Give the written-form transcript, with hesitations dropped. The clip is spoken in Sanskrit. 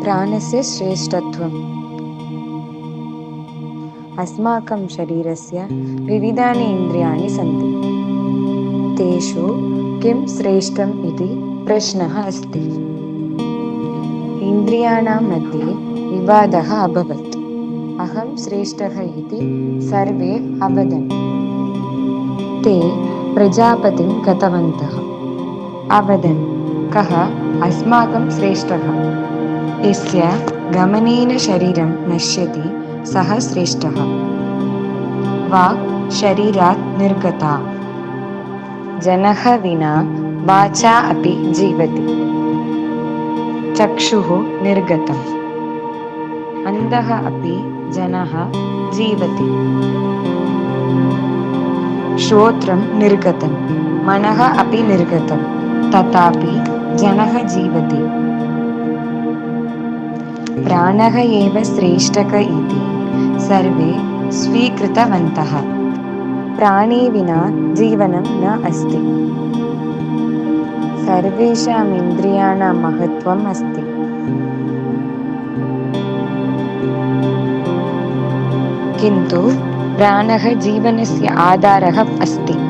प्राणस्य श्रेष्ठत्वम्। अस्माकं शरीरस्य विविधानि इन्द्रियाणि सन्ति। तेषु किं श्रेष्ठम् इति प्रश्नः अस्ति। इन्द्रियाणां मध्ये विवादः अभवत्। अहं श्रेष्ठः इति सर्वे अवदन्। ते प्रजापतिं गतवन्तः। अवदन्, कः अस्माकं श्रेष्ठः? यस्य गमनेन शरीरं नश्यति सः श्रेष्ठः। वाक् शरीरात् निर्गता। जनः विना वाचा अपि जीवति। चक्षुः निर्गतम्। अन्धः अपि जनः जीवति। श्रोत्रं निर्गतं, मनः अपि निर्गतं, तथापि जनः जीवति। प्राणः एव श्रेष्ठः इति सर्वे स्वीकृतवन्तः। प्राणे विना जीवनं न अस्ति। सर्वेषाम् इन्द्रियाणां महत्त्वम् अस्ति। किन्तु प्राणः जीवनस्य आधारः अस्ति।